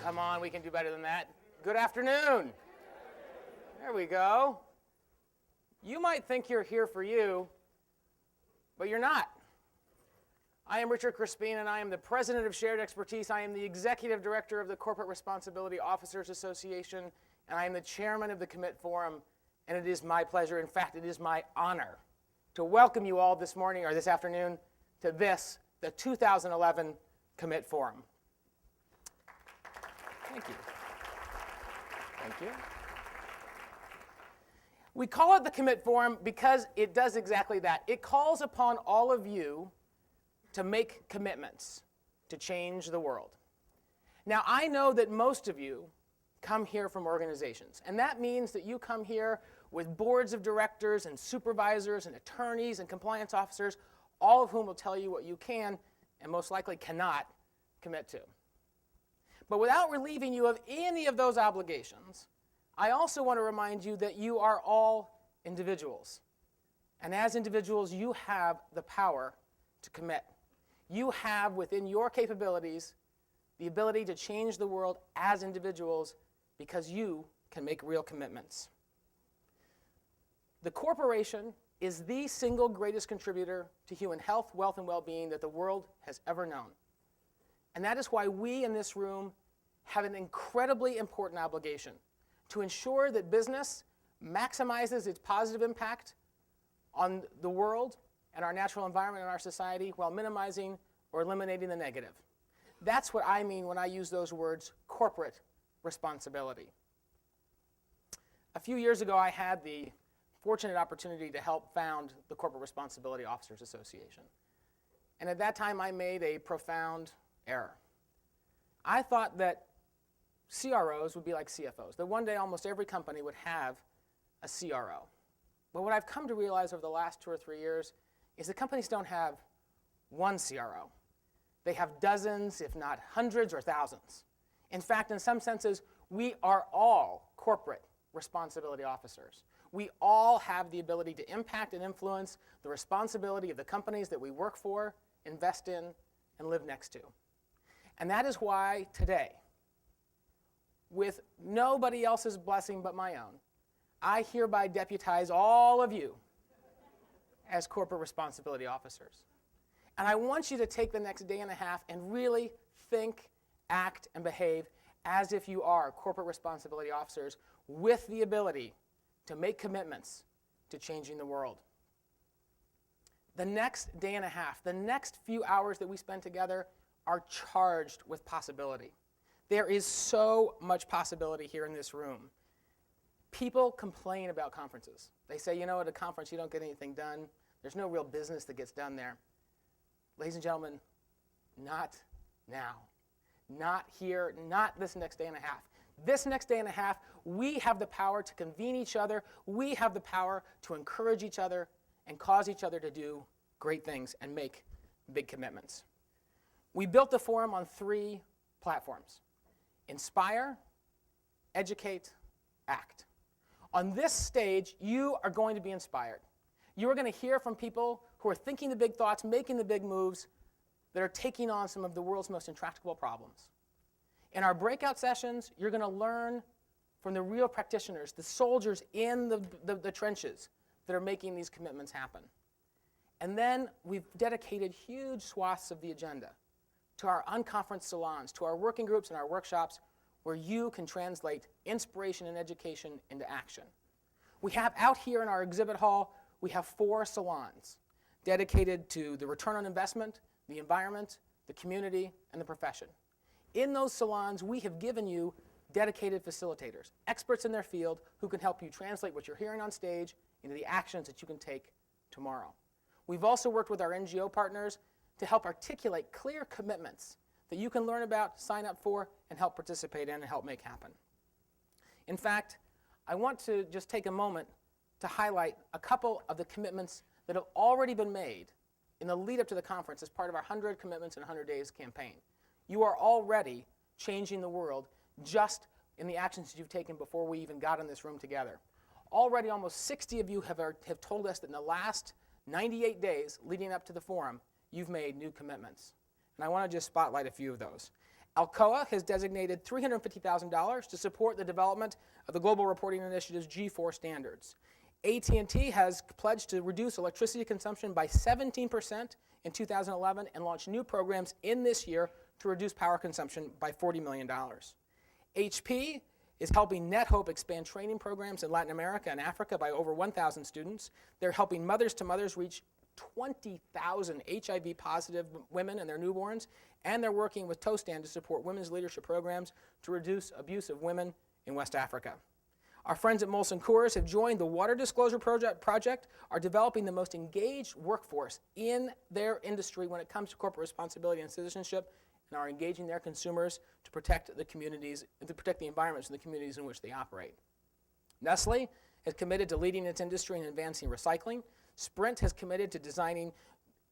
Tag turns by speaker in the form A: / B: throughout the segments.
A: come on, we can do better than that. Good afternoon. There we go. You might think you're here for you, but you're not. I am Richard Crispin, and I am the president of Shared Expertise. I am the executive director of the Corporate Responsibility Officers Association, and I am the chairman of the Commit Forum, and it is my pleasure, in fact, it is my honor to welcome you all this morning or this afternoon to the 2011 Commit Forum. Thank you. Thank you. We call it the Commit Forum because it does exactly that. It calls upon all of you to make commitments to change the world. Now, I know that most of you come here from organizations, and that means that you come here with boards of directors and supervisors and attorneys and compliance officers, all of whom will tell you what you can and most likely cannot commit to. But without relieving you of any of those obligations, I also want to remind you that you are all individuals. And as individuals, you have the power to commit. You have within your capabilities the ability to change the world as individuals because you can make real commitments. The corporation is the single greatest contributor to human health, wealth, and well-being that the world has ever known. And that is why we in this room have an incredibly important obligation to ensure that business maximizes its positive impact on the world and our natural environment and our society while minimizing or eliminating the negative. That's what I mean when I use those words, corporate responsibility. A few years ago, I had the fortunate opportunity to help found the Corporate Responsibility Officers Association. And at that time, I made a profound error. I thought that CROs would be like CFOs, that one day almost every company would have a CRO. But what I've come to realize over the last 2 or 3 years is that companies don't have one CRO. They have dozens, if not hundreds or thousands. In fact, in some senses, we are all corporate responsibility officers. We all have the ability to impact and influence the responsibility of the companies that we work for, invest in, and live next to. And that is why today, with nobody else's blessing but my own, I hereby deputize all of you as corporate responsibility officers. And I want you to take the next day and a half and really think, act, and behave as if you are corporate responsibility officers with the ability to make commitments to changing the world. The next day and a half, the next few hours that we spend together are charged with possibility. There is so much possibility here in this room. People complain about conferences. They say, you know, at a conference you don't get anything done. There's no real business that gets done there. Ladies and gentlemen, not now. Not here, not this next day and a half. This next day and a half, we have the power to convene each other. We have the power to encourage each other and cause each other to do great things and make big commitments. We built the forum on 3 platforms: Inspire, Educate, Act. On this stage, you are going to be inspired. You are going to hear from people who are thinking the big thoughts, making the big moves, that are taking on some of the world's most intractable problems. In our breakout sessions, you're going to learn from the real practitioners, the soldiers in the trenches that are making these commitments happen. And then we've dedicated huge swaths of the agenda to our unconference salons, to our working groups and our workshops, where you can translate inspiration and education into action. We have out here in our exhibit hall, we have 4 salons dedicated to the return on investment, the environment, the community, and the profession. In those salons, we have given you dedicated facilitators, experts in their field who can help you translate what you're hearing on stage into the actions that you can take tomorrow. We've also worked with our NGO partners to help articulate clear commitments that you can learn about, sign up for, and help participate in and help make happen. In fact, I want to just take a moment to highlight a couple of the commitments that have already been made in the lead up to the conference as part of our 100 Commitments in 100 Days campaign. You are already changing the world just in the actions that you've taken before we even got in this room together. Already almost 60 of you have told us that in the last 98 days leading up to the forum, you've made new commitments. And I want to just spotlight a few of those. Alcoa has designated $350,000 to support the development of the Global Reporting Initiative's G4 standards. AT&T has pledged to reduce electricity consumption by 17% in 2011 and launch new programs in this year to reduce power consumption by $40 million. HP is helping NetHope expand training programs in Latin America and Africa by over 1,000 students. They're helping mothers-to-mothers reach 20,000 HIV-positive women and their newborns, and they're working with TOSTAN to support women's leadership programs to reduce abuse of women in West Africa. Our friends at Molson Coors have joined the Water Disclosure Project, are developing the most engaged workforce in their industry when it comes to corporate responsibility and citizenship, and are engaging their consumers to protect the communities, to protect the environments and the communities in which they operate. Nestle is committed to leading its industry in advancing recycling. Sprint has committed to designing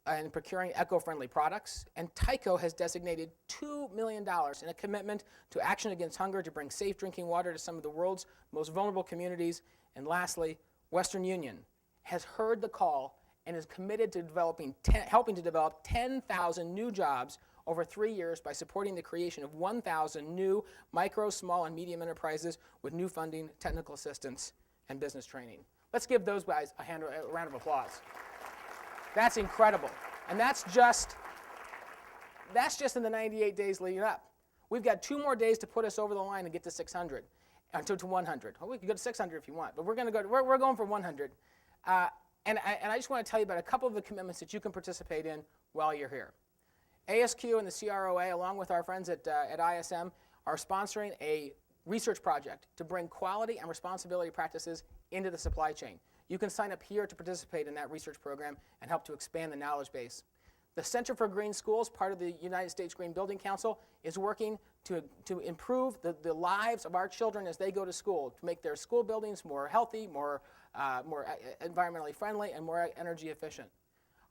A: and procuring eco-friendly products, and Tyco has designated $2 million in a commitment to Action Against Hunger to bring safe drinking water to some of the world's most vulnerable communities. And lastly, Western Union has heard the call and is committed to helping to develop 10,000 new jobs over 3 years by supporting the creation of 1,000 new micro, small, and medium enterprises with new funding, technical assistance, and business training. Let's give those guys a round of applause. That's incredible. And that's just in the 98 days leading up. We've got 2 more days to put us over the line and get to 600, to 100. Well, we can go to 600 if you want, but we're going for 100. And I just want to tell you about a couple of the commitments that you can participate in while you're here. ASQ and the CROA, along with our friends at ISM, are sponsoring a research project to bring quality and responsibility practices into the supply chain. You can sign up here to participate in that research program and help to expand the knowledge base. The Center for Green Schools, part of the United States Green Building Council, is working to improve the lives of our children as they go to school, to make their school buildings more healthy, more environmentally friendly, and more energy efficient.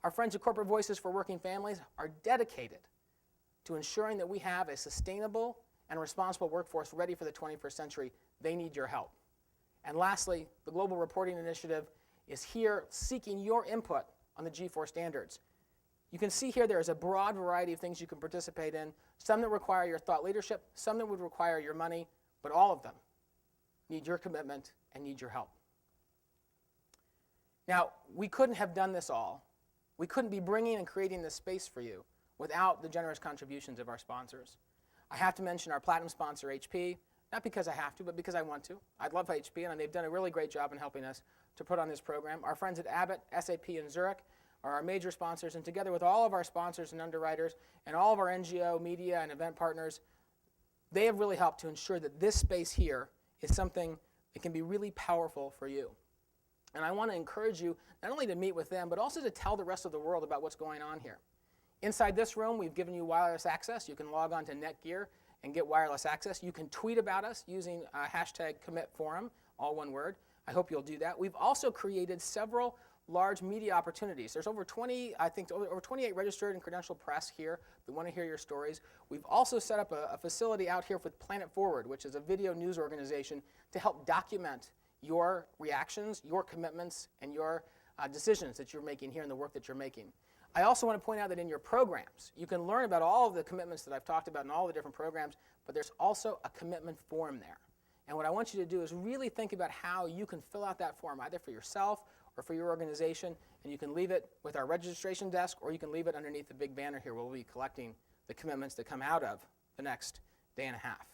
A: Our friends at Corporate Voices for Working Families are dedicated to ensuring that we have a sustainable and responsible workforce ready for the 21st century. They need your help. And lastly, the Global Reporting Initiative is here seeking your input on the G4 standards. You can see here there is a broad variety of things you can participate in, some that require your thought leadership, some that would require your money, but all of them need your commitment and need your help. Now, we couldn't have done this all. We couldn't be bringing and creating this space for you without the generous contributions of our sponsors. I have to mention our platinum sponsor, HP, not because I have to, but because I want to. I love HP, and they've done a really great job in helping us to put on this program. Our friends at Abbott, SAP, and Zurich are our major sponsors, and together with all of our sponsors and underwriters and all of our NGO, media, and event partners, they have really helped to ensure that this space here is something that can be really powerful for you. And I want to encourage you not only to meet with them, but also to tell the rest of the world about what's going on here. Inside this room, we've given you wireless access. You can log on to Netgear and get wireless access. You can tweet about us using hashtag #CommitForum, all one word. I hope you'll do that. We've also created several large media opportunities. There's over 28 registered and credentialed press here that want to hear your stories. We've also set up a facility out here with Planet Forward, which is a video news organization to help document your reactions, your commitments, and your decisions that you're making here and the work that you're making. I also want to point out that in your programs, you can learn about all of the commitments that I've talked about in all the different programs, but there's also a commitment form there. And what I want you to do is really think about how you can fill out that form, either for yourself or for your organization, and you can leave it with our registration desk, or you can leave it underneath the big banner here where we'll be collecting the commitments that come out of the next day and a half.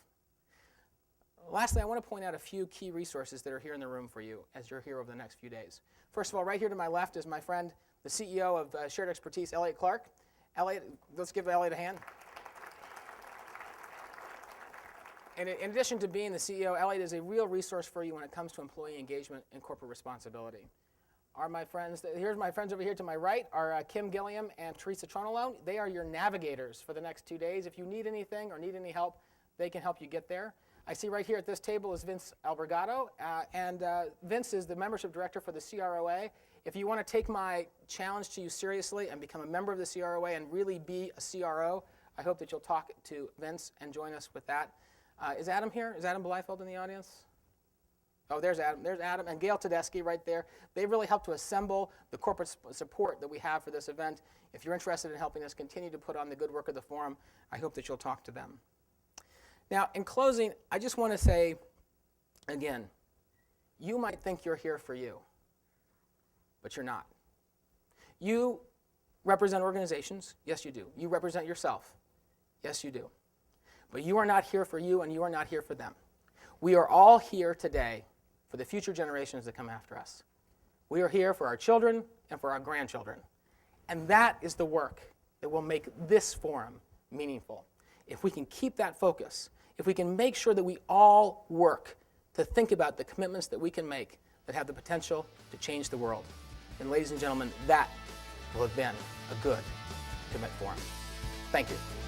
A: Lastly, I want to point out a few key resources that are here in the room for you as you're here over the next few days. First of all, right here to my left is my friend, the CEO of Shared Expertise, Elliot Clark. Elliot, let's give Elliot a hand. And in addition to being the CEO, Elliot is a real resource for you when it comes to employee engagement and corporate responsibility. Here's my friends over here to my right are Kim Gilliam and Teresa Tronalone. They are your navigators for the next 2 days. If you need anything or need any help, they can help you get there. I see right here at this table is Vince Albergato, and Vince is the membership director for the CROA. If you want to take my challenge to you seriously and become a member of the CROA and really be a CRO, I hope that you'll talk to Vince and join us with that. Is Adam here? Is Adam Bleifeld in the audience? Oh, there's Adam. There's Adam and Gail Tedeschi right there. They really helped to assemble the corporate support that we have for this event. If you're interested in helping us continue to put on the good work of the forum, I hope that you'll talk to them. Now, in closing, I just want to say, again, you might think you're here for you, but you're not. You represent organizations. Yes, you do. You represent yourself. Yes, you do. But you are not here for you, and you are not here for them. We are all here today for the future generations that come after us. We are here for our children and for our grandchildren. And that is the work that will make this forum meaningful. If we can keep that focus, if we can make sure that we all work to think about the commitments that we can make that have the potential to change the world, then, ladies and gentlemen, that will have been a good Commit Forum. Thank you.